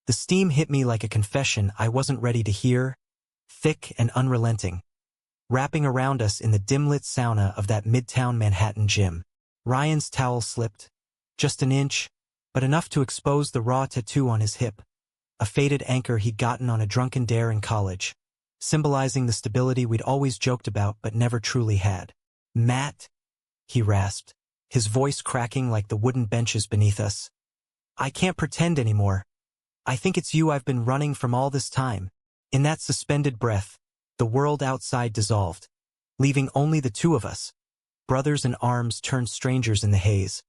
The steam hit me like a confession I wasn't ready to hear, thick and unrelenting, wrapping around us in the dim-lit sauna of that midtown Manhattan gym. Ryan's towel slipped, just an inch, but enough to expose the raw tattoo on his hip, a faded anchor he'd gotten on a drunken dare in college, symbolizing the stability we'd always joked about but never truly had. "Matt," he rasped, his voice cracking like the wooden benches beneath us. "I can't pretend anymore. I think it's you I've been running from all this time." In that suspended breath, the world outside dissolved, leaving only the two of us, brothers in arms turned strangers in the haze,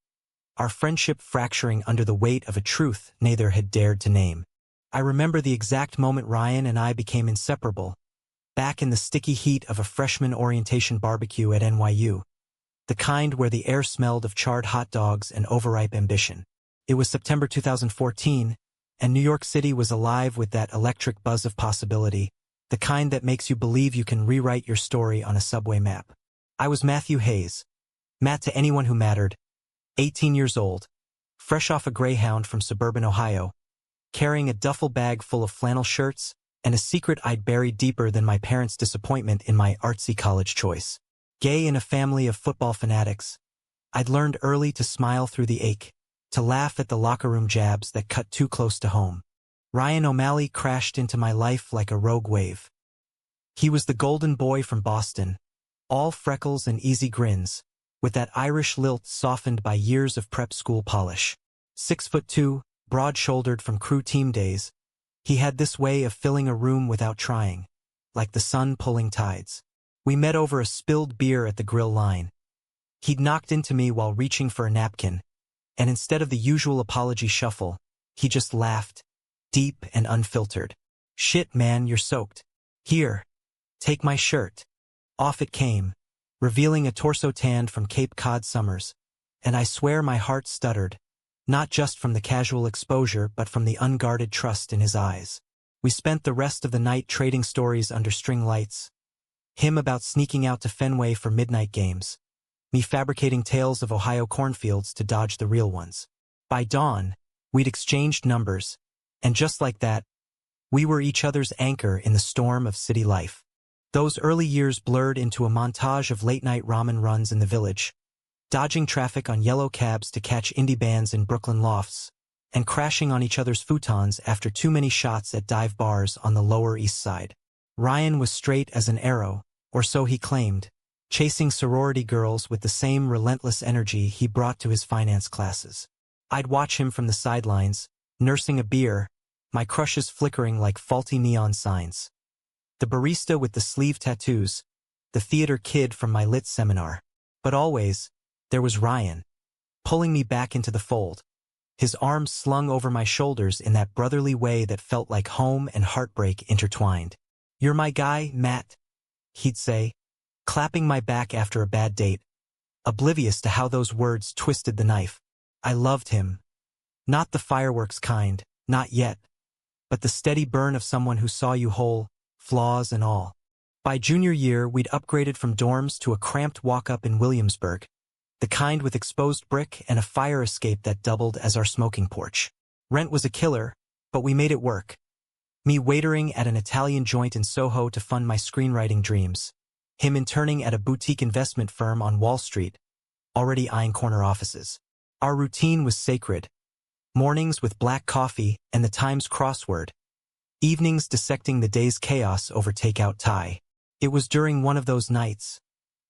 our friendship fracturing under the weight of a truth neither had dared to name. I remember the exact moment Ryan and I became inseparable, back in the sticky heat of a freshman orientation barbecue at NYU, the kind where the air smelled of charred hot dogs and overripe ambition. It was September 2014, and New York City was alive with that electric buzz of possibility, the kind that makes you believe you can rewrite your story on a subway map. I was Matthew Hayes, Matt to anyone who mattered, 18 years old, fresh off a Greyhound from suburban Ohio, carrying a duffel bag full of flannel shirts and a secret I'd buried deeper than my parents' disappointment in my artsy college choice. Gay in a family of football fanatics, I'd learned early to smile through the ache, to laugh at the locker room jabs that cut too close to home. Ryan O'Malley crashed into my life like a rogue wave. He was the golden boy from Boston, all freckles and easy grins, with that Irish lilt softened by years of prep school polish. 6'2", broad-shouldered from crew team days, he had this way of filling a room without trying, like the sun pulling tides. We met over a spilled beer at the grill line. He'd knocked into me while reaching for a napkin, and instead of the usual apology shuffle, he just laughed, deep and unfiltered. "Shit, man, you're soaked. Here, take my shirt." Off it came, revealing a torso tanned from Cape Cod summers, and I swear my heart stuttered, not just from the casual exposure but from the unguarded trust in his eyes. We spent the rest of the night trading stories under string lights, him about sneaking out to Fenway for midnight games, me fabricating tales of Ohio cornfields to dodge the real ones. By dawn, we'd exchanged numbers, and just like that, we were each other's anchor in the storm of city life. Those early years blurred into a montage of late-night ramen runs in the village, dodging traffic on yellow cabs to catch indie bands in Brooklyn lofts, and crashing on each other's futons after too many shots at dive bars on the Lower East Side. Ryan was straight as an arrow, or so he claimed, chasing sorority girls with the same relentless energy he brought to his finance classes. I'd watch him from the sidelines, nursing a beer, my crushes flickering like faulty neon signs. The barista with the sleeve tattoos, the theater kid from my lit seminar. But always, there was Ryan, pulling me back into the fold, his arms slung over my shoulders in that brotherly way that felt like home and heartbreak intertwined. "You're my guy, Matt," he'd say, clapping my back after a bad date, oblivious to how those words twisted the knife. I loved him. Not the fireworks kind, not yet, but the steady burn of someone who saw you whole, flaws and all. By junior year, we'd upgraded from dorms to a cramped walk-up in Williamsburg, the kind with exposed brick and a fire escape that doubled as our smoking porch. Rent was a killer, but we made it work. Me waitering at an Italian joint in Soho to fund my screenwriting dreams. Him interning at a boutique investment firm on Wall Street, already eyeing corner offices. Our routine was sacred. Mornings with black coffee and the Times crossword. Evenings dissecting the day's chaos over takeout Thai. It was during one of those nights,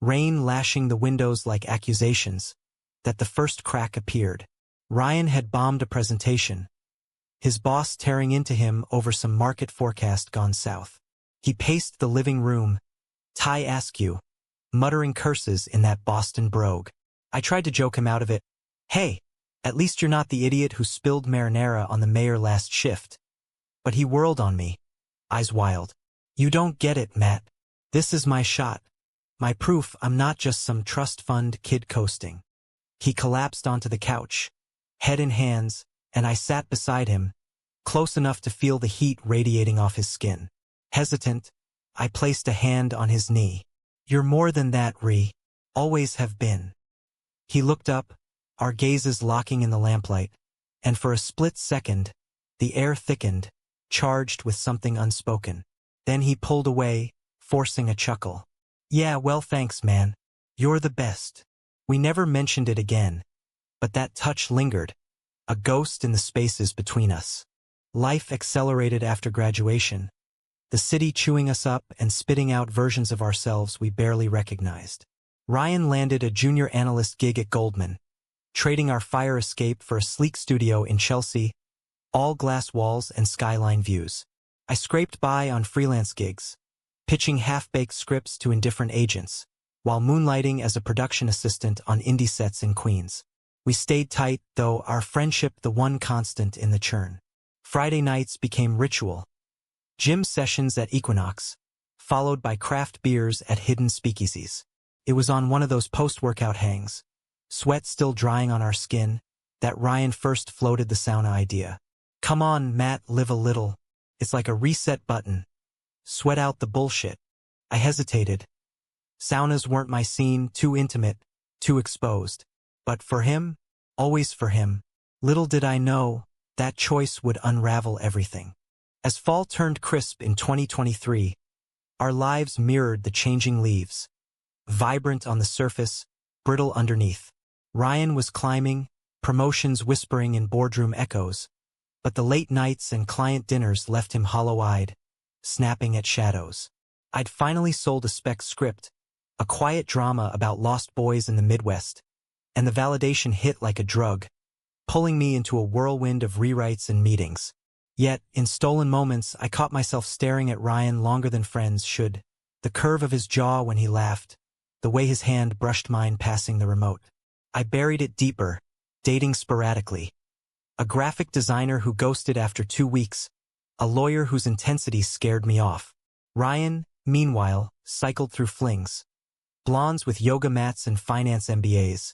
rain lashing the windows like accusations, that the first crack appeared. Ryan had bombed a presentation, his boss tearing into him over some market forecast gone south. He paced the living room, Thai askew, muttering curses in that Boston brogue. I tried to joke him out of it. "Hey, at least you're not the idiot who spilled marinara on the mayor last shift." But he whirled on me, eyes wild. "You don't get it, Matt. This is my shot. My proof I'm not just some trust fund kid coasting." He collapsed onto the couch, head in hands, and I sat beside him, close enough to feel the heat radiating off his skin. Hesitant, I placed a hand on his knee. "You're more than that, Ree. Always have been." He looked up, our gazes locking in the lamplight, and for a split second, The air thickened, charged with something unspoken. Then he pulled away, forcing a chuckle. Yeah, well, thanks, man. You're the best. We never mentioned it again, but that touch lingered, a ghost in the spaces between us. Life accelerated after graduation, the city chewing us up and spitting out versions of ourselves we barely recognized. Ryan landed a junior analyst gig at Goldman, trading our fire escape for a sleek studio in Chelsea, all glass walls and skyline views. I scraped by on freelance gigs, pitching half-baked scripts to indifferent agents, while moonlighting as a production assistant on indie sets in Queens. We stayed tight, though, our friendship the one constant in the churn. Friday nights became ritual. Gym sessions at Equinox, followed by craft beers at hidden speakeasies. It was on one of those post-workout hangs, sweat still drying on our skin, that Ryan first floated the sauna idea. Come on, Matt, live a little. It's like a reset button. Sweat out the bullshit. I hesitated. Saunas weren't my scene, too intimate, too exposed. But for him, always for him, little did I know, that choice would unravel everything. As fall turned crisp in 2023, our lives mirrored the changing leaves. Vibrant on the surface, brittle underneath. Ryan was climbing, promotions whispering in boardroom echoes, but the late nights and client dinners left him hollow-eyed, snapping at shadows. I'd finally sold a spec script, a quiet drama about lost boys in the Midwest, and the validation hit like a drug, pulling me into a whirlwind of rewrites and meetings. Yet, in stolen moments, I caught myself staring at Ryan longer than friends should. The curve of his jaw when he laughed, the way his hand brushed mine passing the remote. I buried it deeper, dating sporadically. A graphic designer who ghosted after 2 weeks, a lawyer whose intensity scared me off. Ryan, meanwhile, cycled through flings. Blondes with yoga mats and finance MBAs,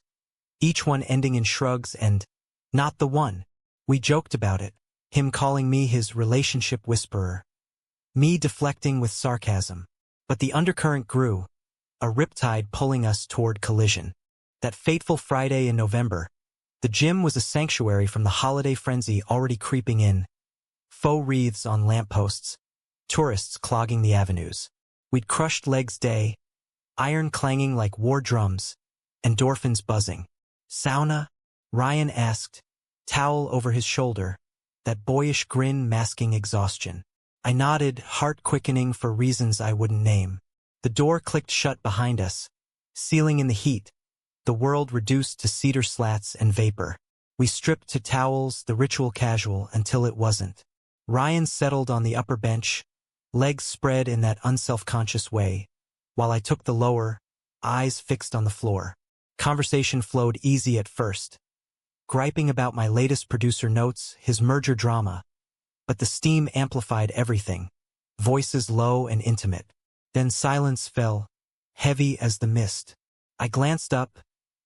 each one ending in shrugs and, not the one. We joked about it, him calling me his relationship whisperer, me deflecting with sarcasm. But the undercurrent grew, a riptide pulling us toward collision. That fateful Friday in November, the gym was a sanctuary from the holiday frenzy already creeping in. Faux wreaths on lampposts, tourists clogging the avenues. We'd crushed legs day, iron clanging like war drums, endorphins buzzing. Sauna? Ryan asked, towel over his shoulder, that boyish grin masking exhaustion. I nodded, heart quickening for reasons I wouldn't name. The door clicked shut behind us, sealing in the heat, the world reduced to cedar slats and vapor. We stripped to towels, the ritual casual, until it wasn't. Ryan settled on the upper bench, legs spread in that unself-conscious way, while I took the lower, eyes fixed on the floor. Conversation flowed easy at first, griping about my latest producer notes, his merger drama. But the steam amplified everything, voices low and intimate. Then silence fell, heavy as the mist. I glanced up,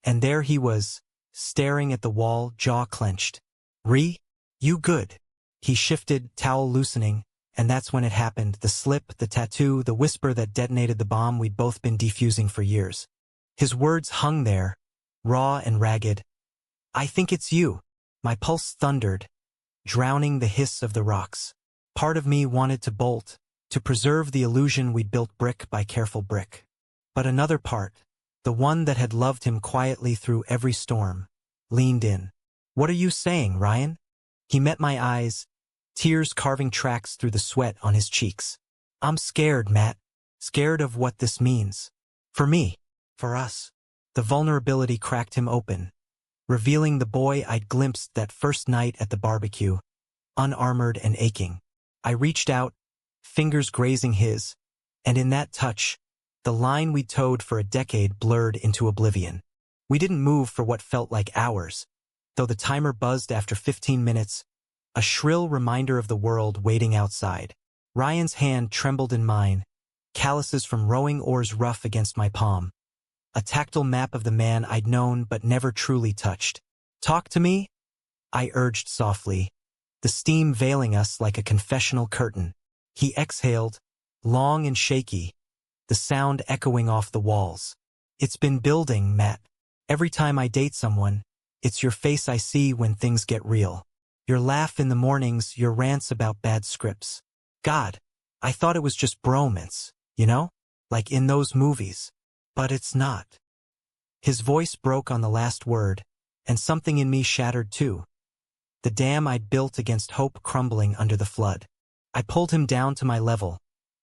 and there he was, staring at the wall, jaw clenched. You good? He shifted, towel loosening, and that's when it happened, the slip, the tattoo, the whisper that detonated the bomb we'd both been defusing for years. His words hung there, raw and ragged. I think it's you. My pulse thundered, drowning the hiss of the rocks. Part of me wanted to bolt, to preserve the illusion we'd built brick by careful brick. But another part, the one that had loved him quietly through every storm, leaned in. What are you saying, Ryan? He met my eyes, tears carving tracks through the sweat on his cheeks. I'm scared, Matt. Scared of what this means. For me. For us. The vulnerability cracked him open, revealing the boy I'd glimpsed that first night at the barbecue, unarmored and aching. I reached out, fingers grazing his, and in that touch, the line we'd towed for a decade blurred into oblivion. We didn't move for what felt like hours, though the timer buzzed after 15 minutes, a shrill reminder of the world waiting outside. Ryan's hand trembled in mine, calluses from rowing oars rough against my palm. A tactile map of the man I'd known but never truly touched. Talk to me? I urged softly, the steam veiling us like a confessional curtain. He exhaled, long and shaky, the sound echoing off the walls. It's been building, Matt. Every time I date someone, it's your face I see when things get real. Your laugh in the mornings, your rants about bad scripts. God, I thought it was just bromance, you know? Like in those movies. But it's not. His voice broke on the last word, and something in me shattered too. The dam I'd built against hope crumbling under the flood. I pulled him down to my level,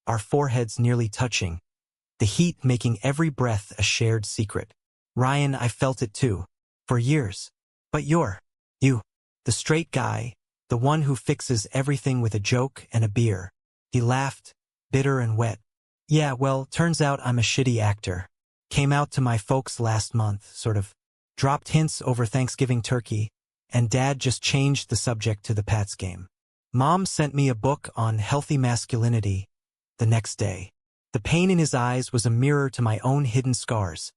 our foreheads nearly touching, the heat making every breath a shared secret. Ryan, I felt it too. For years. But you, the straight guy, the one who fixes everything with a joke and a beer. He laughed, bitter and wet. Yeah, well, turns out I'm a shitty actor. Came out to my folks last month, sort of. Dropped hints over Thanksgiving turkey, and Dad just changed the subject to the Pats game. Mom sent me a book on healthy masculinity the next day. The pain in his eyes was a mirror to my own hidden scars,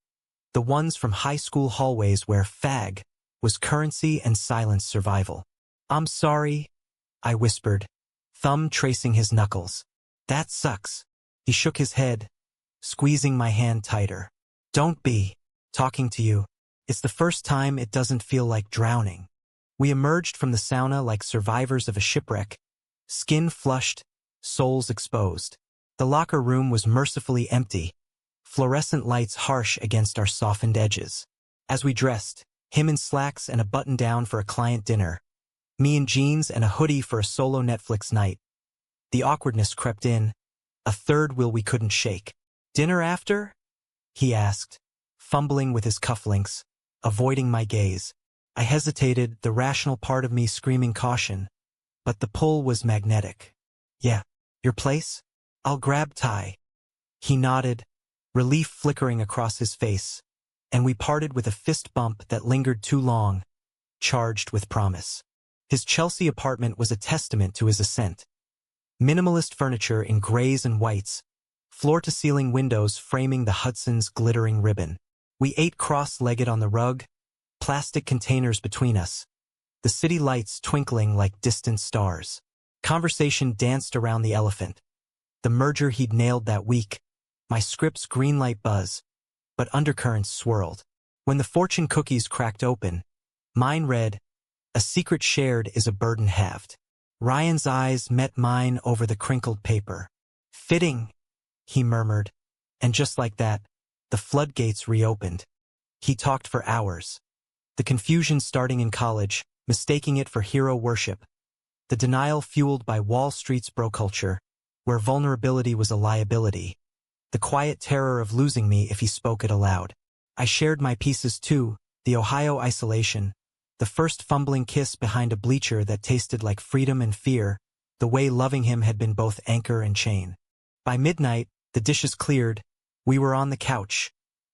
the ones from high school hallways where fag was currency and silence survival. I'm sorry, I whispered, thumb tracing his knuckles. That sucks. He shook his head, squeezing my hand tighter. Don't be. Talking to you. It's the first time it doesn't feel like drowning. We emerged from the sauna like survivors of a shipwreck, skin flushed, souls exposed. The locker room was mercifully empty, fluorescent lights harsh against our softened edges. As we dressed, him in slacks and a button-down for a client dinner, me in jeans and a hoodie for a solo Netflix night. The awkwardness crept in, a third wheel we couldn't shake. Dinner after? He asked, fumbling with his cufflinks, avoiding my gaze. I hesitated, the rational part of me screaming caution, but the pull was magnetic. Yeah, your place? I'll grab Ty. He nodded, relief flickering across his face, and we parted with a fist bump that lingered too long, charged with promise. His Chelsea apartment was a testament to his ascent. Minimalist furniture in grays and whites, floor-to-ceiling windows framing the Hudson's glittering ribbon. We ate cross-legged on the rug, plastic containers between us, the city lights twinkling like distant stars. Conversation danced around the elephant. The merger he'd nailed that week, my script's green light buzz, but undercurrents swirled. When the fortune cookies cracked open, mine read, "A secret shared is a burden halved." Ryan's eyes met mine over the crinkled paper. Fitting, he murmured, and just like that, the floodgates reopened. He talked for hours. The confusion starting in college, mistaking it for hero worship. The denial fueled by Wall Street's bro culture, where vulnerability was a liability. The quiet terror of losing me if he spoke it aloud. I shared my pieces too, the Ohio isolation, the first fumbling kiss behind a bleacher that tasted like freedom and fear, the way loving him had been both anchor and chain. By midnight, the dishes cleared, we were on the couch,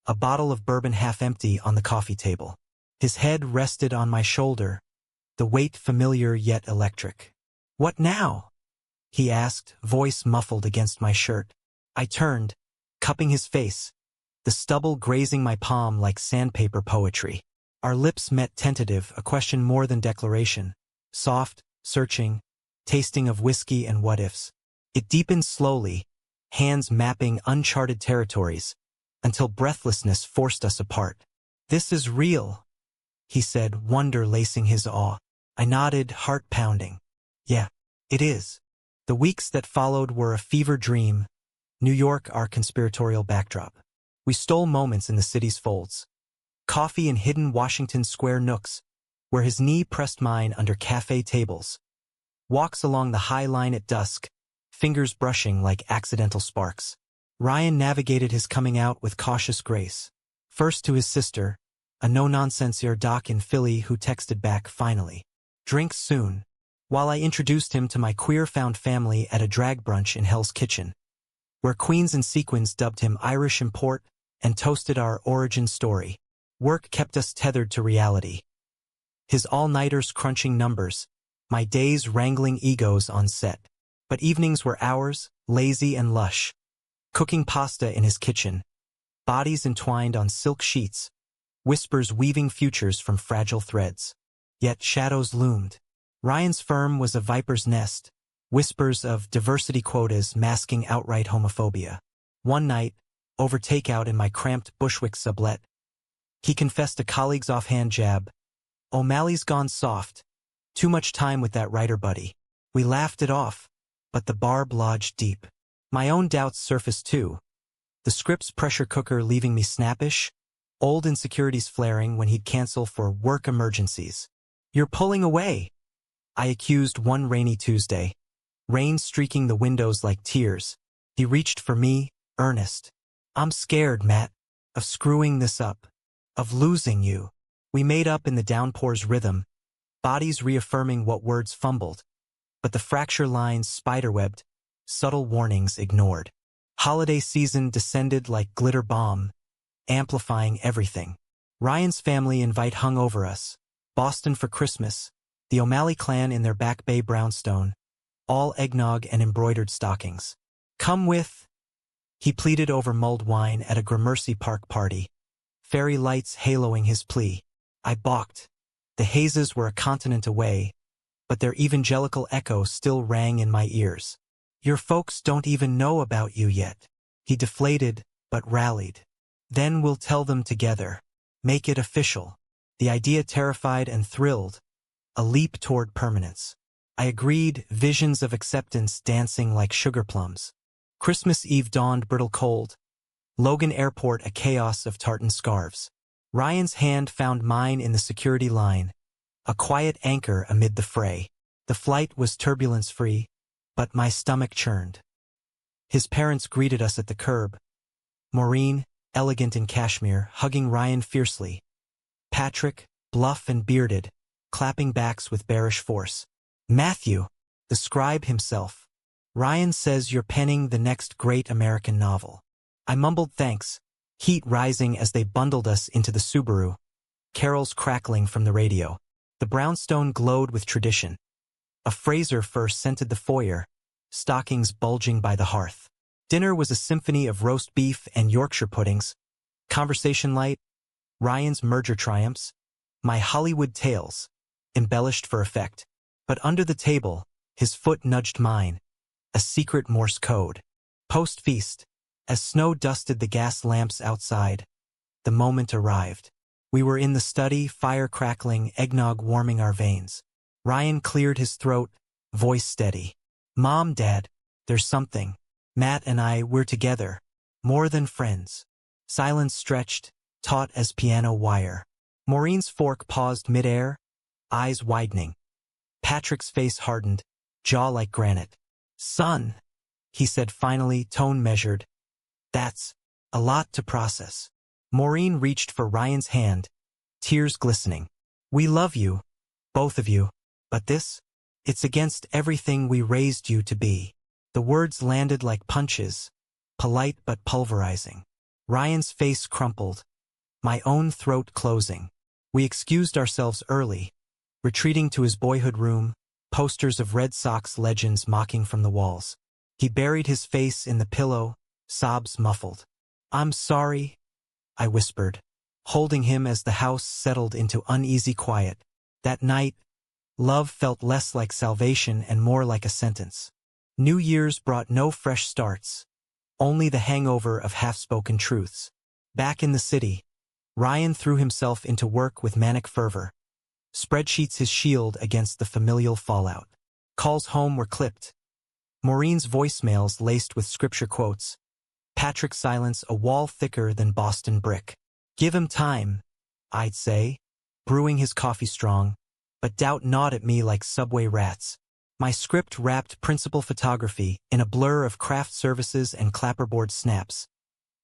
a bottle of bourbon half empty on the coffee table. His head rested on my shoulder, the weight familiar yet electric. "What now?" he asked, voice muffled against my shirt. I turned, cupping his face, the stubble grazing my palm like sandpaper poetry. Our lips met tentative, a question more than declaration. Soft, searching, tasting of whiskey and what-ifs. It deepened slowly, hands mapping uncharted territories, until breathlessness forced us apart. "This is real," he said, wonder lacing his awe. I nodded, heart pounding. "Yeah, it is." The weeks that followed were a fever dream, New York our conspiratorial backdrop. We stole moments in the city's folds. Coffee in hidden Washington Square nooks, where his knee pressed mine under cafe tables. Walks along the High Line at dusk, fingers brushing like accidental sparks. Ryan navigated his coming out with cautious grace. First to his sister, a no-nonsensier doc in Philly who texted back finally. "Drinks soon," while I introduced him to my queer-found family at a drag brunch in Hell's Kitchen, where queens in sequins dubbed him Irish import and toasted our origin story. Work kept us tethered to reality. His all-nighters crunching numbers, my days wrangling egos on set. But evenings were ours, lazy and lush. Cooking pasta in his kitchen, bodies entwined on silk sheets, whispers weaving futures from fragile threads. Yet shadows loomed. Ryan's firm was a viper's nest, whispers of diversity quotas masking outright homophobia. One night, over takeout in my cramped Bushwick sublet, he confessed a colleague's offhand jab, "O'Malley's gone soft," Too much time with that writer buddy. We laughed it off, but the barb lodged deep. My own doubts surfaced too. The script's pressure cooker leaving me snappish, old insecurities flaring when he'd cancel for work emergencies. "You're pulling away," I accused one rainy Tuesday. Rain streaking the windows like tears. He reached for me, earnest. "I'm scared, Matt, of screwing this up, of losing you." We made up in the downpour's rhythm, bodies reaffirming what words fumbled, but the fracture lines spiderwebbed, subtle warnings ignored. Holiday season descended like glitter bomb, amplifying everything. Ryan's family invite hung over us. Boston for Christmas, the O'Malley clan in their Back Bay brownstone, all eggnog and embroidered stockings. "Come with," he pleaded over mulled wine at a Gramercy Park party, fairy lights haloing his plea. I balked. The hazes were a continent away, but their evangelical echo still rang in my ears. "Your folks don't even know about you yet." He deflated, but rallied. "Then we'll tell them together. Make it official." The idea terrified and thrilled, a leap toward permanence. I agreed, visions of acceptance dancing like sugar plums. Christmas Eve dawned brittle cold. Logan Airport a chaos of tartan scarves. Ryan's hand found mine in the security line, a quiet anchor amid the fray. The flight was turbulence-free, but my stomach churned. His parents greeted us at the curb. Maureen, elegant in cashmere, hugging Ryan fiercely. Patrick, bluff and bearded, clapping backs with bearish force. "Matthew, the scribe himself. Ryan says you're penning the next great American novel." I mumbled thanks, heat rising as they bundled us into the Subaru, carols crackling from the radio. The brownstone glowed with tradition. A Fraser fir scented the foyer, stockings bulging by the hearth. Dinner was a symphony of roast beef and Yorkshire puddings. Conversation light, Ryan's merger triumphs, my Hollywood tales, embellished for effect. But under the table, his foot nudged mine, a secret Morse code. Post-feast, as snow dusted the gas lamps outside, the moment arrived. We were in the study, fire crackling, eggnog warming our veins. Ryan cleared his throat, voice steady. "Mom, Dad, there's something. Matt and we're together. More than friends." Silence stretched, taut as piano wire. Maureen's fork paused midair, eyes widening. Patrick's face hardened, jaw like granite. "Son," he said finally, tone measured. "That's a lot to process." Maureen reached for Ryan's hand, tears glistening. "We love you, both of you, but it's against everything we raised you to be." The words landed like punches, polite but pulverizing. Ryan's face crumpled, my own throat closing. We excused ourselves early, retreating to his boyhood room, posters of Red Sox legends mocking from the walls. He buried his face in the pillow, sobs muffled. "I'm sorry," I whispered, holding him as the house settled into uneasy quiet. That night, love felt less like salvation and more like a sentence. New Year's brought no fresh starts, only the hangover of half-spoken truths. Back in the city, Ryan threw himself into work with manic fervor. Spreadsheets his shield against the familial fallout. Calls home were clipped. Maureen's voicemails laced with scripture quotes. Patrick's silence a wall thicker than Boston brick. "Give him time," I'd say, brewing his coffee strong, but doubt gnawed at me like subway rats. My script wrapped principal photography in a blur of craft services and clapperboard snaps,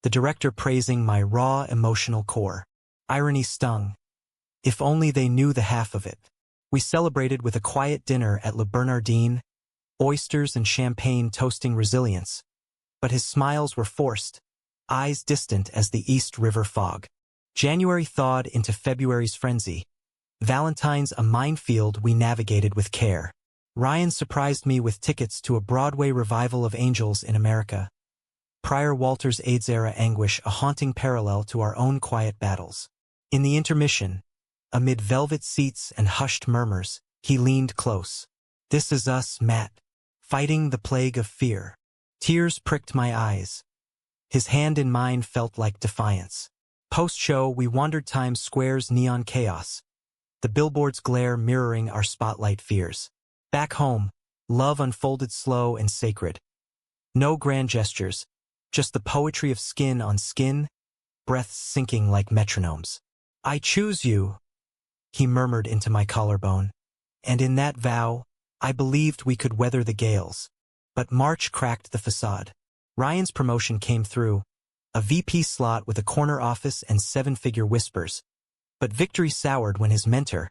the director praising my raw emotional core. Irony stung. If only they knew the half of it. We celebrated with a quiet dinner at Le Bernardin, oysters and champagne toasting resilience. But his smiles were forced, eyes distant as the East River fog. January thawed into February's frenzy. Valentine's a minefield we navigated with care. Ryan surprised me with tickets to a Broadway revival of Angels in America. Prior Walter's AIDS-era anguish a haunting parallel to our own quiet battles. In the intermission, amid velvet seats and hushed murmurs, he leaned close. "This is us, Matt, fighting the plague of fear." Tears pricked my eyes. His hand in mine felt like defiance. Post-show, we wandered Times Square's neon chaos. the billboard's glare mirroring our spotlight fears. Back home, love unfolded slow and sacred. No grand gestures, just the poetry of skin on skin, breaths sinking like metronomes. I choose you, he murmured into my collarbone, and in that vow, I believed we could weather the gales. But March cracked the facade. Ryan's promotion came through, a VP slot with a corner office and seven-figure whispers. But victory soured when his mentor,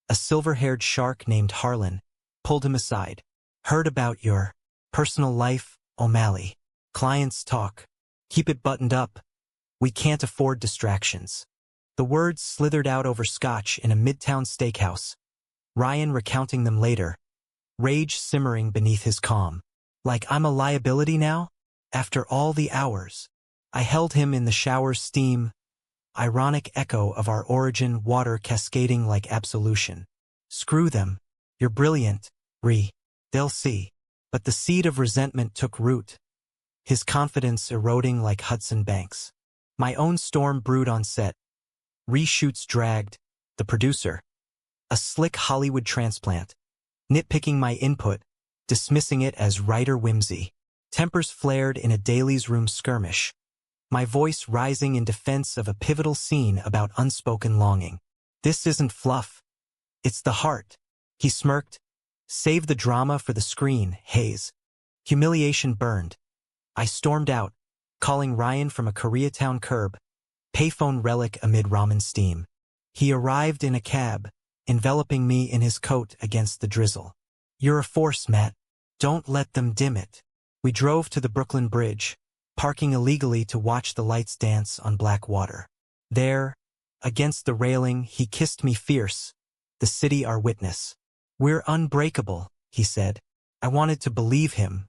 a silver-haired shark named Harlan, pulled him aside. Heard about your personal life, O'Malley. Clients talk. Keep it buttoned up. We can't afford distractions. The words slithered out over scotch in a midtown steakhouse, Ryan recounting them later, rage simmering beneath his calm. Like I'm a liability now? After all the hours. I held him in the shower's steam, ironic echo of our origin, water cascading like absolution. Screw them. You're brilliant, They'll see. But the seed of resentment took root, his confidence eroding like Hudson Banks. My own storm brewed on set. Reshoots dragged, the producer, a slick Hollywood transplant, nitpicking my input, dismissing it as writer whimsy. Tempers flared in a Daly's room skirmish, my voice rising in defense of a pivotal scene about unspoken longing. This isn't fluff. It's the heart. He smirked. Save the drama for the screen, Hayes. Humiliation burned. I stormed out, calling Ryan from a Koreatown curb, payphone relic amid ramen steam. He arrived in a cab, enveloping me in his coat against the drizzle. You're a force, Matt. Don't let them dim it. We drove to the Brooklyn Bridge, parking illegally to watch the lights dance on black water. There, against the railing, he kissed me fierce, the city our witness. We're unbreakable, he said. I wanted to believe him.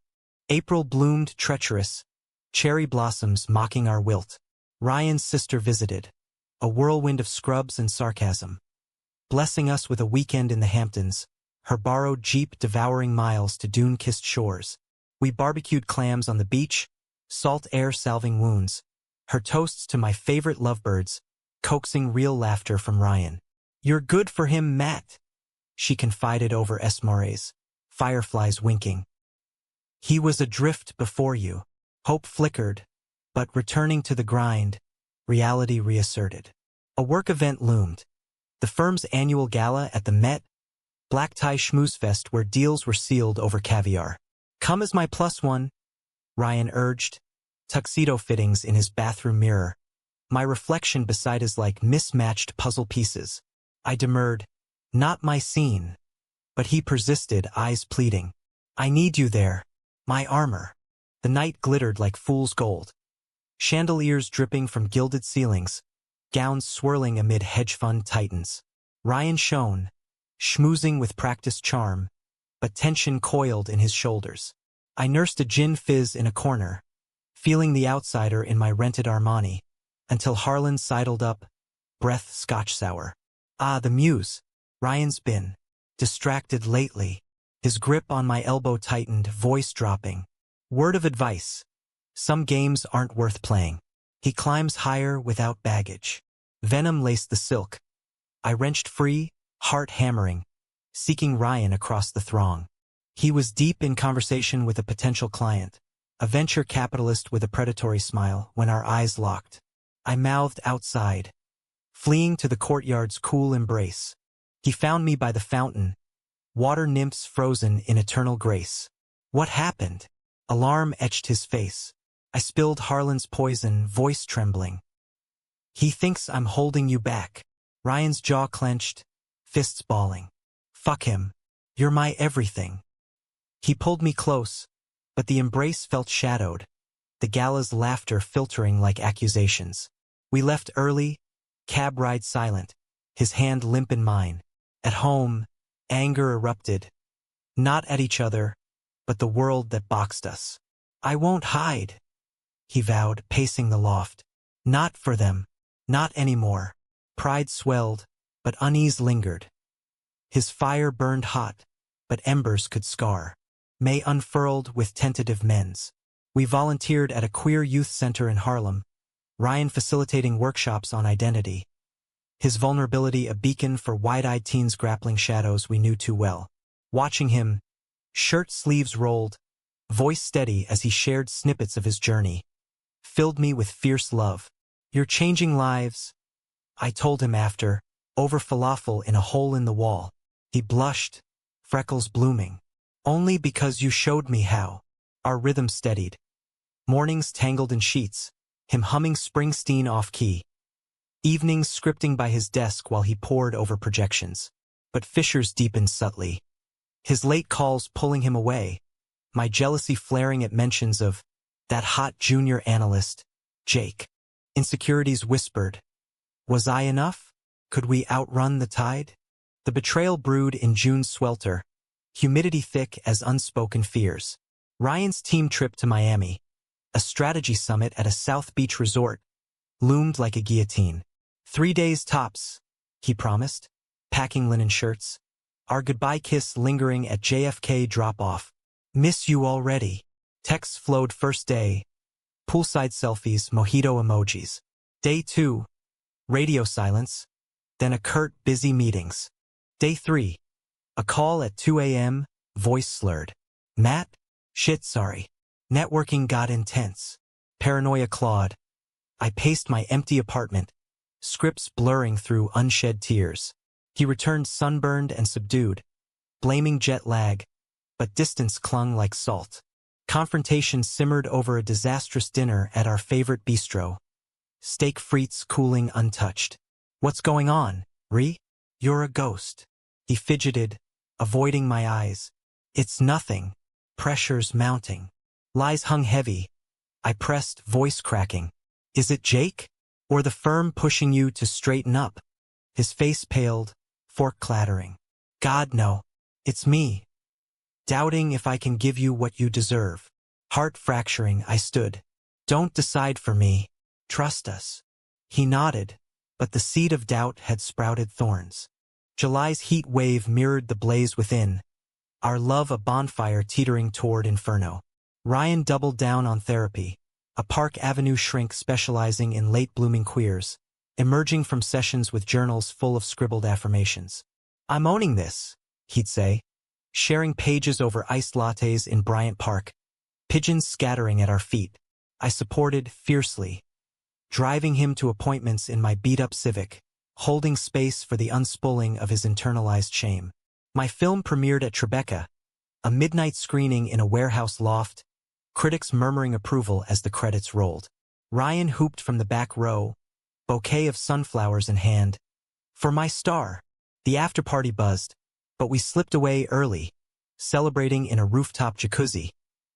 April bloomed treacherous, cherry blossoms mocking our wilt. Ryan's sister visited, a whirlwind of scrubs and sarcasm, blessing us with a weekend in the Hamptons, her borrowed Jeep devouring miles to dune-kissed shores. We barbecued clams on the beach, salt air salving wounds, her toasts to my favorite lovebirds, coaxing real laughter from Ryan. You're good for him, Matt, she confided over Esmores, fireflies winking. He was adrift before you. Hope flickered, but returning to the grind, reality reasserted. A work event loomed. The firm's annual gala at the Met, black tie schmoozefest where deals were sealed over caviar. Come as my plus one, Ryan urged, tuxedo fittings in his bathroom mirror, my reflection beside his like mismatched puzzle pieces. I demurred, not my scene. But he persisted, eyes pleading. I need you there, my armor. The night glittered like fool's gold. Chandeliers dripping from gilded ceilings, gowns swirling amid hedge fund titans. Ryan shone, schmoozing with practiced charm, but tension coiled in his shoulders. I nursed a gin fizz in a corner, feeling the outsider in my rented Armani, until Harlan sidled up, breath scotch sour. Ah, the muse. Ryan's been distracted lately, his grip on my elbow tightened, voice dropping. Word of advice. Some games aren't worth playing. He climbs higher without baggage. Venom laced the silk. I wrenched free, heart hammering, seeking Ryan across the throng. He was deep in conversation with a potential client, a venture capitalist with a predatory smile, when our eyes locked. I mouthed outside, fleeing to the courtyard's cool embrace. He found me by the fountain, water nymphs frozen in eternal grace. What happened? Alarm etched his face. I spilled Harlan's poison, voice trembling. He thinks I'm holding you back. Ryan's jaw clenched, fists balling. Fuck him. You're my everything. He pulled me close, but the embrace felt shadowed, the gala's laughter filtering like accusations. We left early, cab ride silent, his hand limp in mine. At home, anger erupted, not at each other, but the world that boxed us. I won't hide, he vowed, pacing the loft. Not for them, not anymore. Pride swelled, but unease lingered. His fire burned hot, but embers could scar. May unfurled with tentative mends. We volunteered at a queer youth center in Harlem, Ryan facilitating workshops on identity, his vulnerability a beacon for wide-eyed teens grappling shadows we knew too well. Watching him, shirt sleeves rolled, voice steady as he shared snippets of his journey, filled me with fierce love. "You're changing lives," I told him after, over falafel in a hole in the wall. He blushed, freckles blooming. "Only because you showed me how." Our rhythm steadied. Mornings tangled in sheets, him humming Springsteen off-key. Evenings scripting by his desk while he pored over projections. But fissures deepened subtly. His late calls pulling him away, my jealousy flaring at mentions of that hot junior analyst, Jake. Insecurities whispered, was I enough? Could we outrun the tide? The betrayal brewed in June's swelter, humidity thick as unspoken fears. Ryan's team trip to Miami, a strategy summit at a South Beach resort, loomed like a guillotine. 3 days tops, he promised, packing linen shirts. Our goodbye kiss lingering at JFK drop-off. Miss you already. Texts flowed first day. Poolside selfies, mojito emojis. Day 2. Radio silence. Then a curt, busy meetings. Day 3. A call at 2 a.m., voice slurred. Matt? Shit, sorry. Networking got intense. Paranoia clawed. I paced my empty apartment, scripts blurring through unshed tears. He returned sunburned and subdued, blaming jet lag, but distance clung like salt. Confrontation simmered over a disastrous dinner at our favorite bistro. Steak frites cooling untouched. What's going on, Ree? You're a ghost. He fidgeted, avoiding my eyes. It's nothing. Pressure's mounting. Lies hung heavy. I pressed, voice cracking. Is it Jake? Or the firm pushing you to straighten up? His face paled, fork clattering. God, no. It's me. Doubting if I can give you what you deserve. Heart fracturing, I stood. Don't decide for me. Trust us. He nodded, but the seed of doubt had sprouted thorns. July's heat wave mirrored the blaze within, our love a bonfire teetering toward inferno. Ryan doubled down on therapy, a Park Avenue shrink specializing in late-blooming queers, emerging from sessions with journals full of scribbled affirmations. I'm owning this, he'd say, sharing pages over iced lattes in Bryant Park, pigeons scattering at our feet. I supported fiercely, driving him to appointments in my beat-up Civic, holding space for the unspooling of his internalized shame. My film premiered at Tribeca, a midnight screening in a warehouse loft, critics murmuring approval as the credits rolled. Ryan hooped from the back row, bouquet of sunflowers in hand. For my star. The after-party buzzed, but we slipped away early, celebrating in a rooftop jacuzzi.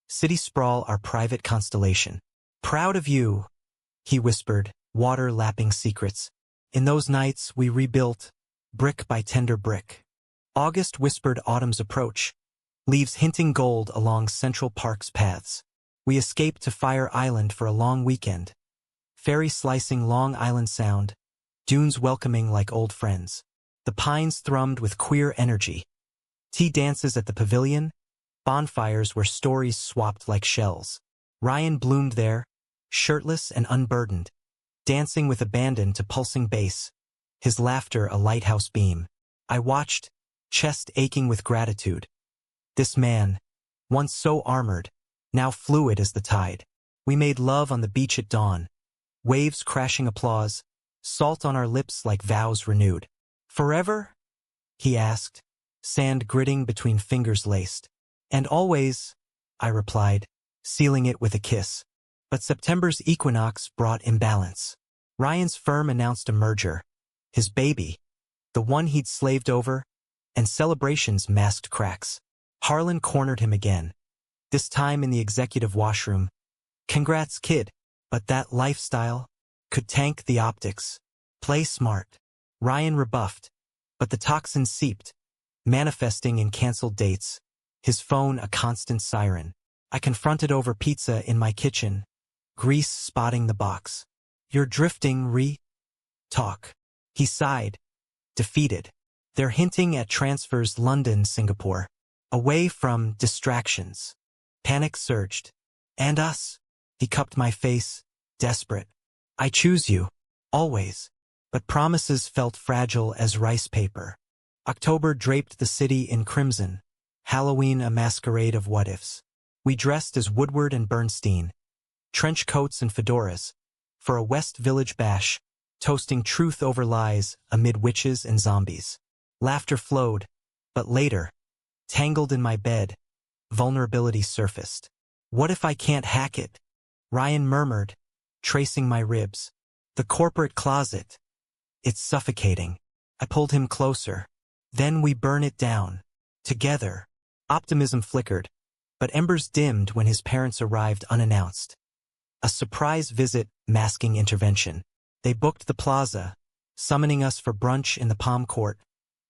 City sprawl our private constellation. Proud of you, he whispered, water lapping secrets. In those nights we rebuilt, brick by tender brick. August whispered autumn's approach, leaves hinting gold along Central Park's paths. We escaped to Fire Island for a long weekend. Ferry slicing Long Island Sound, dunes welcoming like old friends. The pines thrummed with queer energy. Tea dances at the pavilion, bonfires where stories swapped like shells. Ryan bloomed there, shirtless and unburdened, dancing with abandon to pulsing bass, his laughter a lighthouse beam. I watched, chest aching with gratitude. This man, once so armored, now fluid as the tide. We made love on the beach at dawn, waves crashing applause, salt on our lips like vows renewed. Forever? He asked, sand gritting between fingers laced. And always, I replied, sealing it with a kiss. But September's equinox brought imbalance. Ryan's firm announced a merger. His baby, the one he'd slaved over, and celebrations masked cracks. Harlan cornered him again, this time in the executive washroom. Congrats, kid, but that lifestyle could tank the optics. Play smart. Ryan rebuffed, but the toxin seeped, manifesting in canceled dates, his phone a constant siren. I confronted over pizza in my kitchen, grease spotting the box. You're drifting, Ree. Talk. He sighed, defeated. They're hinting at transfers London, Singapore. Away from distractions. Panic surged. And us? He cupped my face, desperate. I choose you. Always. but promises felt fragile as rice paper. October draped the city in crimson, Halloween a masquerade of what-ifs. We dressed as Woodward and Bernstein, trench coats and fedoras, for a West Village bash, toasting truth over lies amid witches and zombies. Laughter flowed, but later, tangled in my bed, vulnerability surfaced. What if I can't hack it? Ryan murmured, tracing my ribs. The corporate closet. It's suffocating. I pulled him closer. Then we burn it down. Together. Optimism flickered, but embers dimmed when his parents arrived unannounced. A surprise visit masking intervention. They booked the plaza, summoning us for brunch in the palm court,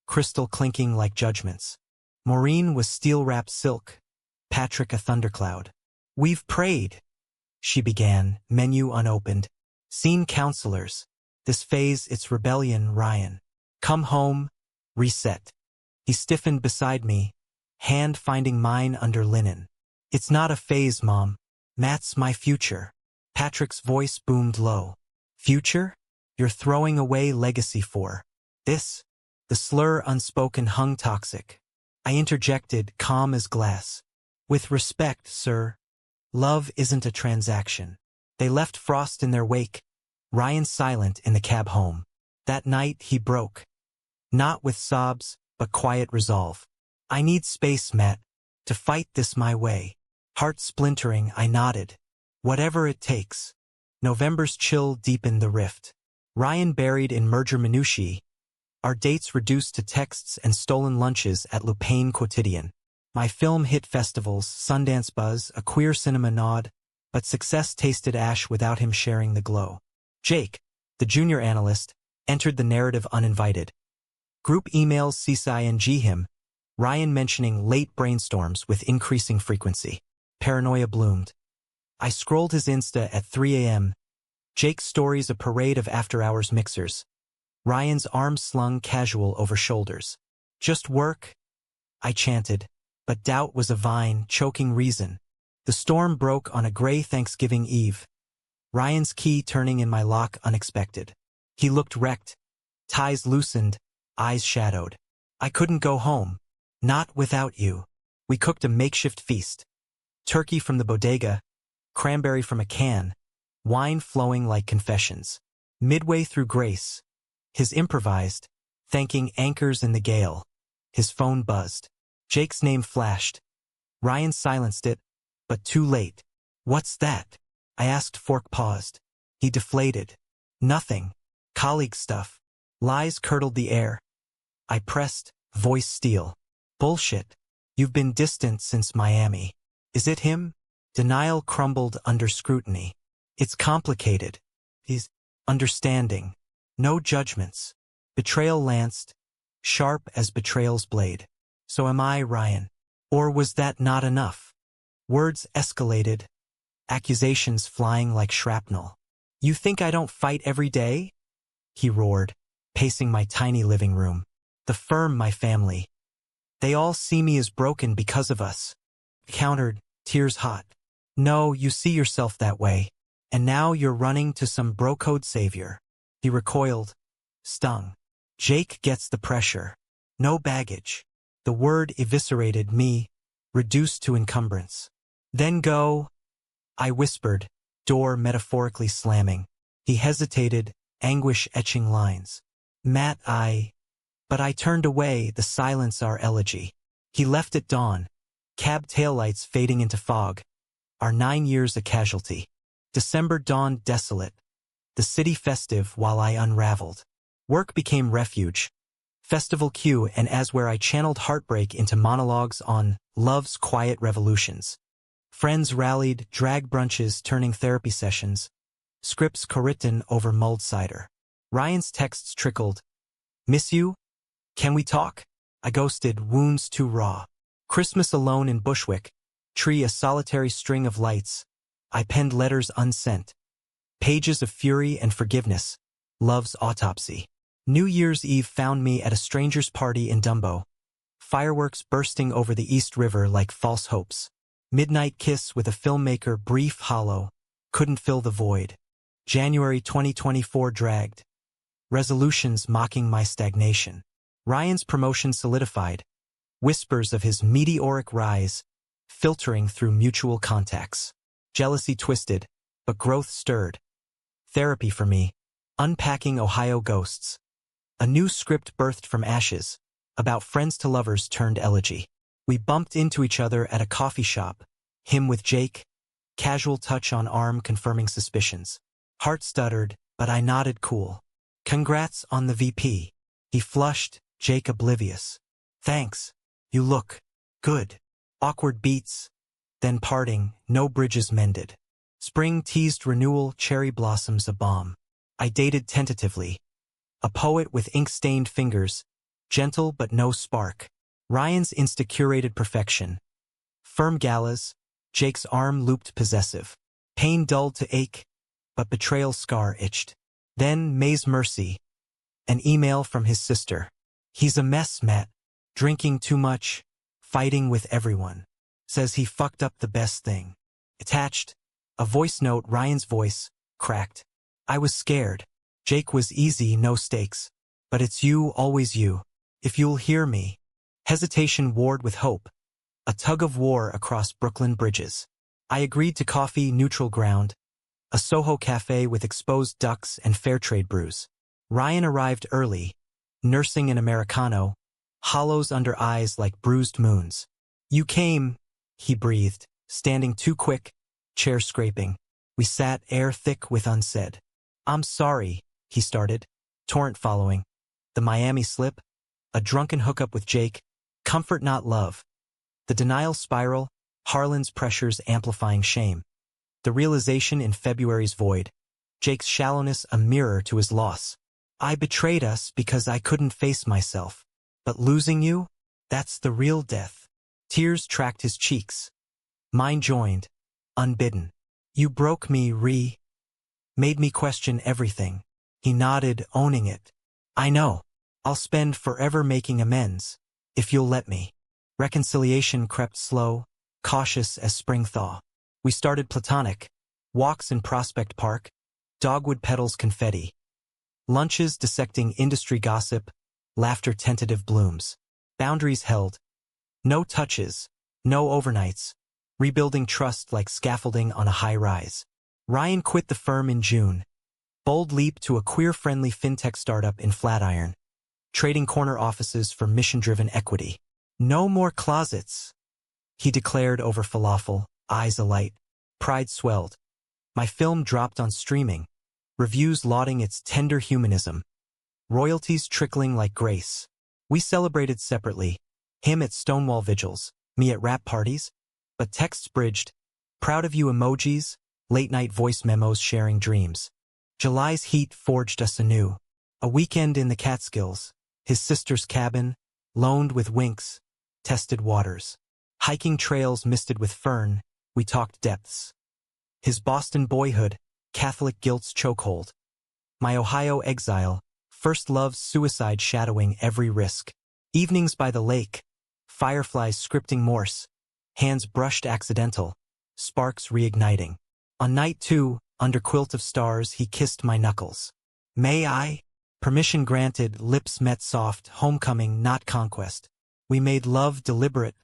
crystal clinking like judgments. Maureen was steel-wrapped silk, Patrick a thundercloud. We've prayed, she began, menu unopened. Seen counselors. This phase it's rebellion, Ryan. Come home, reset. He stiffened beside me, hand finding mine under linen. It's not a phase, Mom. Matt's my future. Patrick's voice boomed low. Future? You're throwing away legacy for this? The slur unspoken hung toxic. I interjected, calm as glass. With respect, sir. Love isn't a transaction. They left Frost in their wake, Ryan silent in the cab home. That night he broke. Not with sobs, but quiet resolve. I need space, Matt, to fight this my way. Heart splintering, I nodded. Whatever it takes. November's chill deepened the rift. Ryan buried in merger minutiae. Our dates reduced to texts and stolen lunches at Lupane Quotidian. My film hit festivals, Sundance buzz, a queer cinema nod, but success tasted ash without him sharing the glow. Jake, the junior analyst, entered the narrative uninvited. Group emails CCING him, Ryan mentioning late brainstorms with increasing frequency. Paranoia bloomed. I scrolled his Insta at 3 a.m. Jake's stories a parade of after-hours mixers. Ryan's arms slung casual over shoulders. Just work? I chanted, but doubt was a vine choking reason. The storm broke on a gray Thanksgiving Eve. Ryan's key turning in my lock unexpected. He looked wrecked, ties loosened, eyes shadowed. I couldn't go home. Not without you. We cooked a makeshift feast. Turkey from the bodega, cranberry from a can, wine flowing like confessions. Midway through grace, his improvised, thanking anchors in the gale. His phone buzzed. Jake's name flashed. Ryan silenced it, but too late. What's that? I asked. Fork paused. He deflated. Nothing. Colleague stuff. Lies curdled the air. I pressed, voice steel. Bullshit. You've been distant since Miami. Is it him? Denial crumbled under scrutiny. It's complicated. He's understanding. No judgments. Betrayal lanced, sharp as betrayal's blade. So am I, Ryan? Or was that not enough? Words escalated, accusations flying like shrapnel. You think I don't fight every day? He roared, pacing my tiny living room. The firm, my family. They all see me as broken because of us. Countered, tears hot. No, you see yourself that way. And now you're running to some bro-code savior. He recoiled, stung. Jake gets the pressure. No baggage. The word eviscerated me, reduced to encumbrance. Then go, I whispered, door metaphorically slamming. He hesitated, anguish etching lines. Matt, But I turned away, the silence our elegy. He left at dawn, cab taillights fading into fog. Our 9 years a casualty. December dawned desolate. The city festive while I unraveled. Work became refuge. Festival Q and as where I channeled heartbreak into monologues on love's quiet revolutions. Friends rallied, drag brunches turning therapy sessions. Scripts co-written over mulled cider. Ryan's texts trickled. Miss you? Can we talk? I ghosted, wounds too raw. Christmas alone in Bushwick. Tree a solitary string of lights. I penned letters unsent. Pages of fury and forgiveness. Love's autopsy. New Year's Eve found me at a stranger's party in Dumbo. Fireworks bursting over the East River like false hopes. Midnight kiss with a filmmaker, brief, hollow. Couldn't fill the void. January 2024 dragged. resolutions mocking my stagnation. Ryan's promotion solidified, whispers of his meteoric rise filtering through mutual contacts. Jealousy twisted, but growth stirred. Therapy for me. Unpacking Ohio ghosts. A new script birthed from ashes, about friends to lovers turned elegy. We bumped into each other at a coffee shop, him with Jake, casual touch on arm confirming suspicions. Heart stuttered, but I nodded cool. Congrats on the VP. He flushed, Jake oblivious. Thanks. You look good. Awkward beats. Then parting, no bridges mended. Spring teased renewal, cherry blossoms a balm. I dated tentatively. A poet with ink-stained fingers, gentle but no spark. Ryan's insta-curated perfection. Firm galas, Jake's arm looped possessive. Pain dulled to ache, but betrayal scar itched. Then May's mercy. An email from his sister. He's a mess, Matt. Drinking too much, fighting with everyone. Says he fucked up the best thing. Attached, a voice note, Ryan's voice, cracked. I was scared. Jake was easy, no stakes. But it's you, always you. If you'll hear me. Hesitation warred with hope. A tug of war across Brooklyn bridges. I agreed to coffee, neutral ground. A Soho cafe with exposed ducks and fair trade brews. Ryan arrived early, nursing an Americano, hollows under eyes like bruised moons. You came, he breathed, standing too quick, chair scraping. We sat, air thick with unsaid. I'm sorry, he started, torrent following. The Miami slip, a drunken hookup with Jake, comfort not love. The denial spiral, Harlan's pressures amplifying shame. The realization in February's void, Jake's shallowness a mirror to his loss. I betrayed us because I couldn't face myself. But losing you? That's the real death. Tears tracked his cheeks. Mine joined, unbidden. You broke me, made me question everything. He nodded, owning it. I know. I'll spend forever making amends, if you'll let me. Reconciliation crept slow, cautious as spring thaw. We started platonic. Walks in Prospect Park, dogwood petals confetti. Lunches dissecting industry gossip, laughter tentative blooms. Boundaries held. No touches, no overnights. Rebuilding trust like scaffolding on a high rise. Ryan quit the firm in June. Bold leap to a queer-friendly fintech startup in Flatiron. Trading corner offices for mission-driven equity. No more closets, he declared over falafel, eyes alight. Pride swelled. My film dropped on streaming. Reviews lauding its tender humanism. Royalties trickling like grace. We celebrated separately. Him at Stonewall vigils, me at rap parties. But texts bridged. Proud of you emojis, late-night voice memos sharing dreams. July's heat forged us anew. A weekend in the Catskills. His sister's cabin, loaned with winks, tested waters. Hiking trails misted with fern, we talked depths. His Boston boyhood, Catholic guilt's chokehold. My Ohio exile, first love's suicide shadowing every risk. Evenings by the lake, fireflies scripting Morse, hands brushed accidental, sparks reigniting. On night 2, under quilt of stars, he kissed my knuckles. May I? Permission granted, lips met soft, homecoming, not conquest. We made love deliberate,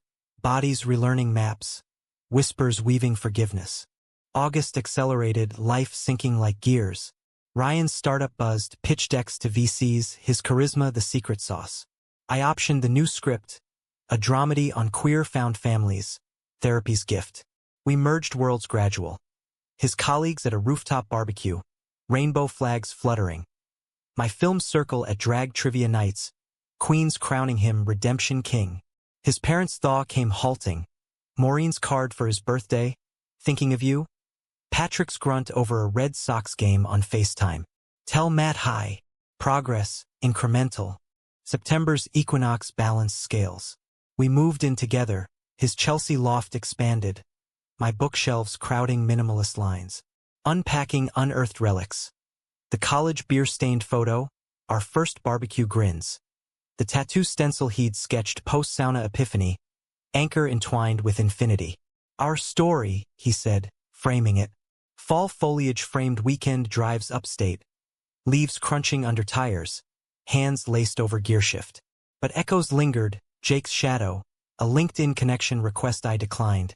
bodies relearning maps, whispers weaving forgiveness. August accelerated, life sinking like gears. Ryan's startup buzzed, pitch decks to VCs, his charisma the secret sauce. I optioned the new script, a dramedy on queer found families, therapy's gift. We merged worlds gradual. His colleagues at a rooftop barbecue, rainbow flags fluttering. My film circle at drag trivia nights, queens crowning him redemption king. His parents' thaw came halting. Maureen's card for his birthday, thinking of you. Patrick's grunt over a Red Sox game on FaceTime. Tell Matt hi. Progress, incremental. September's equinox balanced scales. We moved in together, his Chelsea loft expanded. My bookshelves crowding minimalist lines. Unpacking unearthed relics. The college beer-stained photo, our first barbecue grins. The tattoo stencil he'd sketched post-sauna epiphany, anchor entwined with infinity. Our story, he said, framing it. Fall foliage framed weekend drives upstate. leaves crunching under tires, hands laced over gearshift. But Echoes lingered, Jake's shadow, a LinkedIn connection request I declined.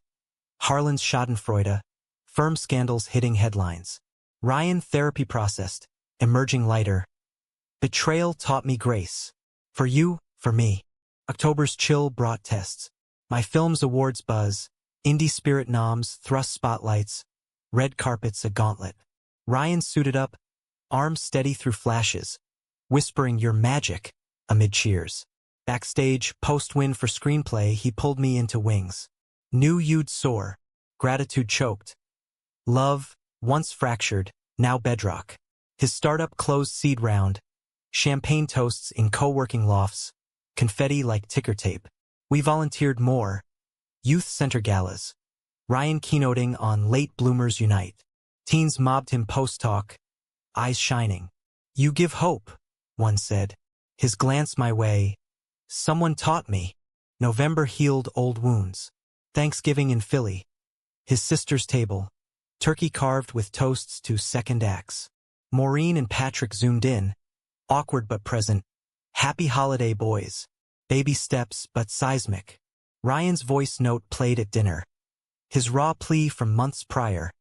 Harlan's schadenfreude, firm scandals hitting headlines. Ryan therapy processed, emerging lighter. Betrayal taught me grace. For you, for me. October's chill brought tests. My film's awards buzz, indie spirit noms, thrust spotlights, red carpets a gauntlet. Ryan suited up, arms steady through flashes, whispering "You're magic" amid cheers. Backstage, post-win for screenplay, he pulled me into wings. Knew you'd soar. Gratitude choked. Love, once fractured, now bedrock. His startup closed seed round. Champagne toasts in co-working lofts. Confetti like ticker tape. We volunteered more. Youth center galas. Ryan keynoting on Late Bloomers Unite. Teens mobbed him post-talk, eyes shining. "You give hope," one said. His glance my way. "Someone taught me." November healed old wounds. Thanksgiving in Philly. His sister's table. Turkey carved with toasts to second acts. Maureen and Patrick zoomed in. Awkward but present. Happy holiday, boys. Baby steps but seismic. Ryan's voice note played at dinner. His raw plea from months prior.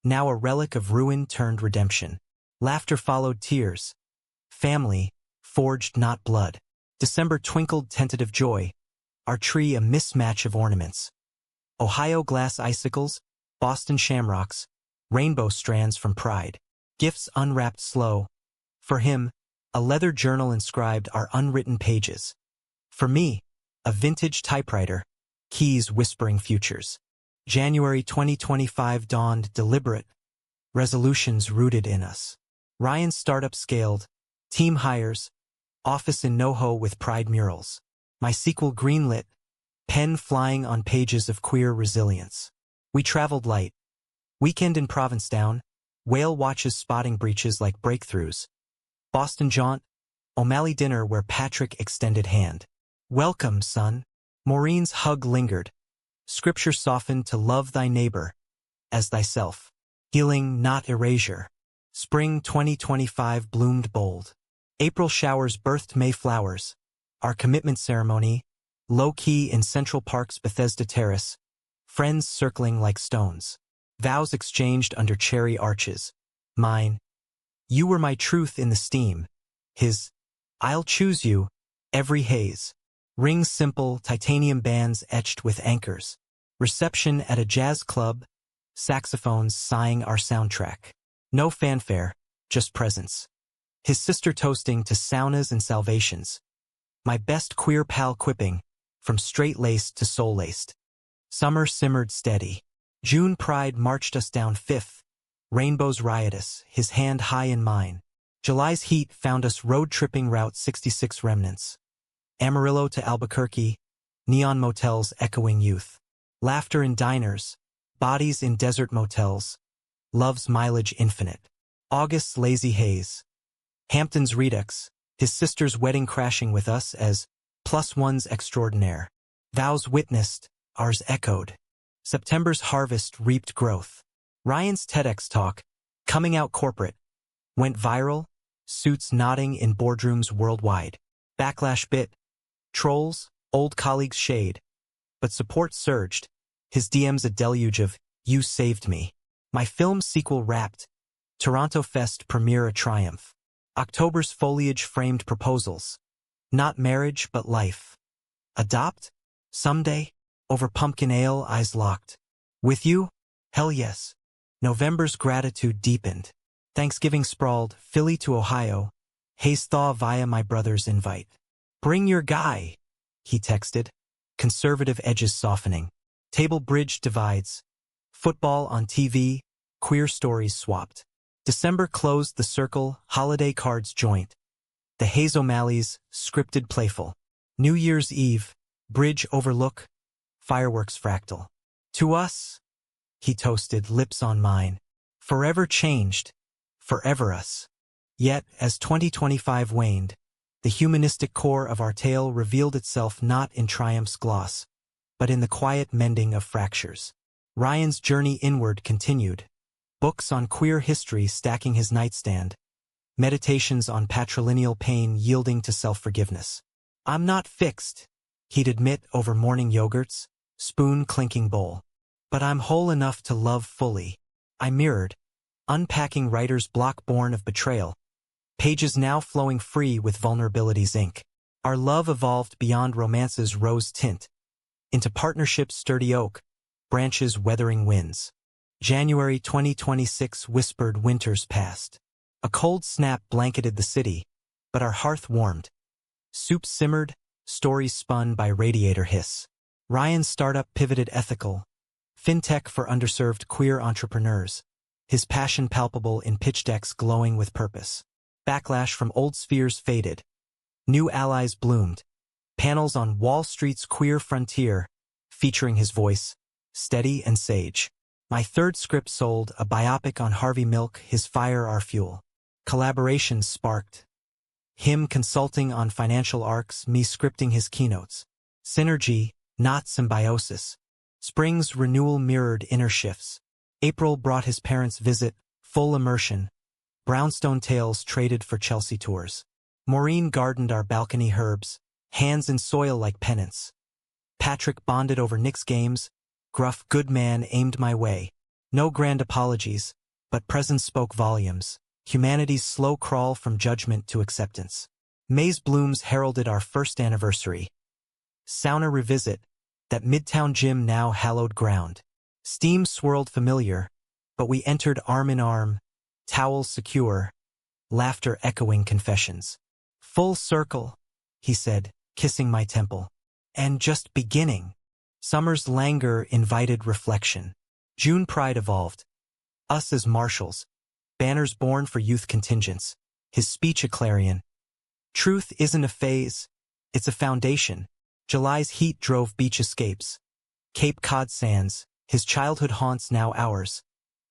Now a relic of ruin turned redemption. Laughter followed tears. Family, forged not blood. December twinkled tentative joy. Our tree a mismatch of ornaments. Ohio glass icicles, Boston shamrocks, rainbow strands from pride. Gifts unwrapped slow. For him, a leather journal inscribed our unwritten pages. For me, a vintage typewriter, keys whispering futures. January 2025 dawned deliberate, resolutions rooted in us. Ryan's startup scaled, team hires, office in NoHo with pride murals. My sequel greenlit, pen flying on pages of queer resilience. We traveled light. Weekend in Provincetown, whale watches spotting breaches like breakthroughs. Boston jaunt, O'Malley dinner where Patrick extended hand. Welcome, son. Maureen's hug lingered. Scripture softened to love thy neighbor as thyself. Healing, not erasure. Spring 2025 bloomed bold. April showers birthed May flowers. Our commitment ceremony, low-key in Central Park's Bethesda Terrace. Friends circling like stones. Vows exchanged under cherry arches. Mine. You were my truth in the steam. His. I'll choose you. Every haze. Rings simple, titanium bands etched with anchors. Reception at a jazz club. Saxophones sighing our soundtrack. No fanfare, just presence. His sister toasting to saunas and salvations. My best queer pal quipping, from straight-laced to soul-laced. Summer simmered steady. June pride marched us down Fifth. Rainbows riotous, his hand high in mine. July's heat found us road-tripping Route 66 remnants. Amarillo to Albuquerque, neon motels echoing youth. Laughter in diners, bodies in desert motels. Love's mileage infinite. August's lazy haze. Hampton's redux, his sister's wedding crashing with us as +1's extraordinaire. Vows witnessed, ours echoed. September's harvest reaped growth. Ryan's TEDx talk, coming out corporate, went viral, suits nodding in boardrooms worldwide. Backlash bit. Trolls, old colleagues shade. But support surged. His DMs a deluge of, "You saved me." My film sequel wrapped. Toronto Fest premiere a triumph. October's foliage framed proposals. Not marriage, but life. Adopt? Someday? Over pumpkin ale, eyes locked. With you? Hell yes. November's gratitude deepened. Thanksgiving sprawled, Philly to Ohio. Haze thaw via my brother's invite. Bring your guy, he texted. Conservative edges softening. Table bridge divides. Football on TV, queer stories swapped. December closed the circle, holiday cards joint. The Haze O'Malley's, scripted playful. New Year's Eve, bridge overlook, fireworks fractal. To us, he toasted, lips on mine. Forever changed, forever us. Yet, as 2025 waned, the humanistic core of our tale revealed itself not in triumph's gloss, but in the quiet mending of fractures. Ryan's journey inward continued. Books on queer history stacking his nightstand. Meditations on patrilineal pain yielding to self-forgiveness. I'm not fixed, he'd admit over morning yogurts, spoon-clinking bowl. But I'm whole enough to love fully. I mirrored, unpacking writer's block born of betrayal, pages now flowing free with vulnerability's ink. Our love evolved beyond romance's rose tint, into partnership's sturdy oak, branches weathering winds. January 2026 whispered winters past. A cold snap blanketed the city, but our hearth warmed. Soup simmered, stories spun by radiator hiss. Ryan's startup pivoted ethical, fintech for underserved queer entrepreneurs, his passion palpable in pitch decks glowing with purpose. Backlash from old spheres faded. New allies bloomed. Panels on Wall Street's queer frontier, featuring his voice, steady and sage. My third script sold, a biopic on Harvey Milk, his fire our fuel. Collaborations sparked. Him consulting on financial arcs, me scripting his keynotes. Synergy, not symbiosis. Spring's renewal mirrored inner shifts. April brought his parents' visit, full immersion. Brownstone tales traded for Chelsea tours. Maureen gardened our balcony herbs, hands in soil like penance. Patrick bonded over Knicks games, gruff good man aimed my way. No grand apologies, but presence spoke volumes. Humanity's slow crawl from judgment to acceptance. May's blooms heralded our first anniversary. Sauna revisit, that midtown gym now hallowed ground. Steam swirled familiar, but we entered arm in arm, towels secure, laughter echoing confessions. Full circle, he said, kissing my temple. And just beginning. Summer's languor invited reflection. June pride evolved. Us as marshals. Banners born for youth contingents. His speech a clarion. Truth isn't a phase, it's a foundation. July's heat drove beach escapes. Cape Cod sands, his childhood haunts now ours.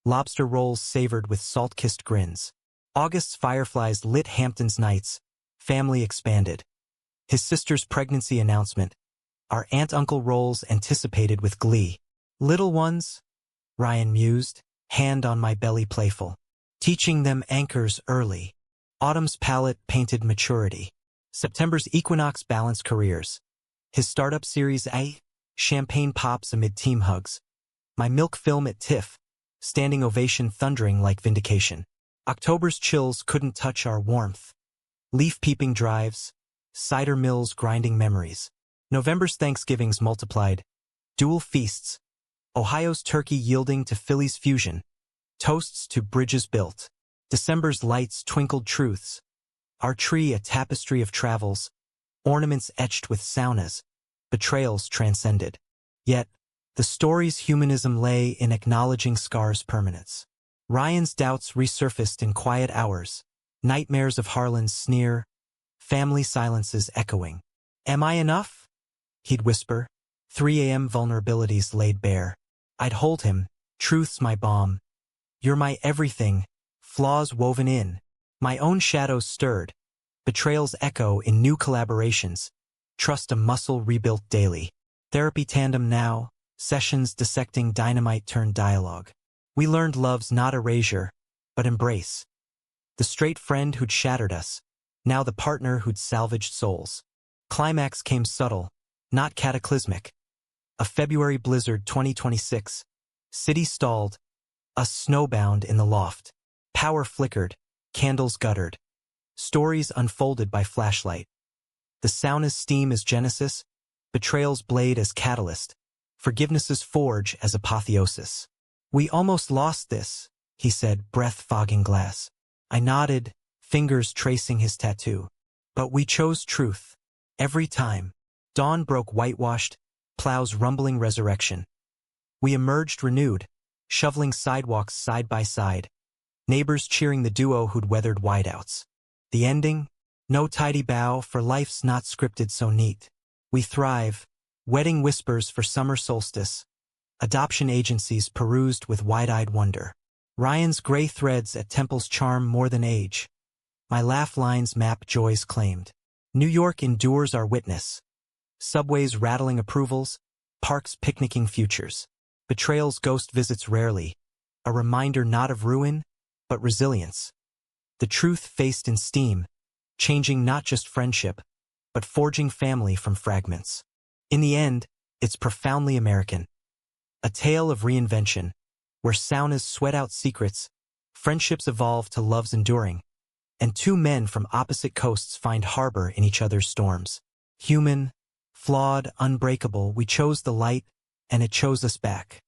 Lobster rolls savored with salt-kissed grins. August's fireflies lit Hampton's nights. Family expanded. His sister's pregnancy announcement. Our aunt-uncle roles anticipated with glee. Little ones, Ryan mused, hand on my belly playful. Teaching them anchors early. Autumn's palette painted maturity. September's equinox balanced careers. His startup series A, champagne pops amid team hugs. My milk film at TIFF, standing ovation thundering like vindication. October's chills couldn't touch our warmth. Leaf peeping drives, cider mills grinding memories. November's Thanksgivings multiplied. Dual feasts. Ohio's turkey yielding to Philly's fusion. Toasts to bridges built. December's lights twinkled truths. Our tree a tapestry of travels. Ornaments etched with saunas. Betrayals transcended. Yet, the story's humanism lay in acknowledging scars' permanence. Ryan's doubts resurfaced in quiet hours. Nightmares of Harlan's sneer. Family silences echoing. Am I enough? He'd whisper. 3 a.m. vulnerabilities laid bare. I'd hold him. Truth's my balm. You're my everything. Flaws woven in. My own shadows stirred. Betrayals echo in new collaborations. Trust a muscle rebuilt daily. Therapy tandem now. Sessions dissecting dynamite turned dialogue. We learned love's not erasure, but embrace. The straight friend who'd shattered us. Now the partner who'd salvaged souls. Climax came subtle, not cataclysmic. A February blizzard 2026. City stalled. Us snowbound in the loft. Power flickered. Candles guttered. Stories unfolded by flashlight. The sauna's steam as genesis. Betrayal's blade as catalyst. Forgiveness's forge as apotheosis. We almost lost this, he said, breath fogging glass. I nodded, fingers tracing his tattoo. But we chose truth. Every time. Dawn broke whitewashed, plows rumbling resurrection. We emerged renewed, shoveling sidewalks side by side. Neighbors cheering the duo who'd weathered whiteouts. The ending? No tidy bow, for life's not scripted so neat. We thrive. Wedding whispers for summer solstice. Adoption agencies perused with wide-eyed wonder. Ryan's gray threads at temple's charm more than age. My laugh lines map joys claimed. New York endures our witness. Subways rattling approvals, parks picnicking futures. Betrayal's ghost visits rarely. A reminder not of ruin, but resilience. The truth faced in steam, changing not just friendship, but forging family from fragments. In the end, it's profoundly American. A tale of reinvention, where saunas sweat out secrets, friendships evolve to loves enduring, and two men from opposite coasts find harbor in each other's storms. Human, flawed, unbreakable, we chose the light, and it chose us back.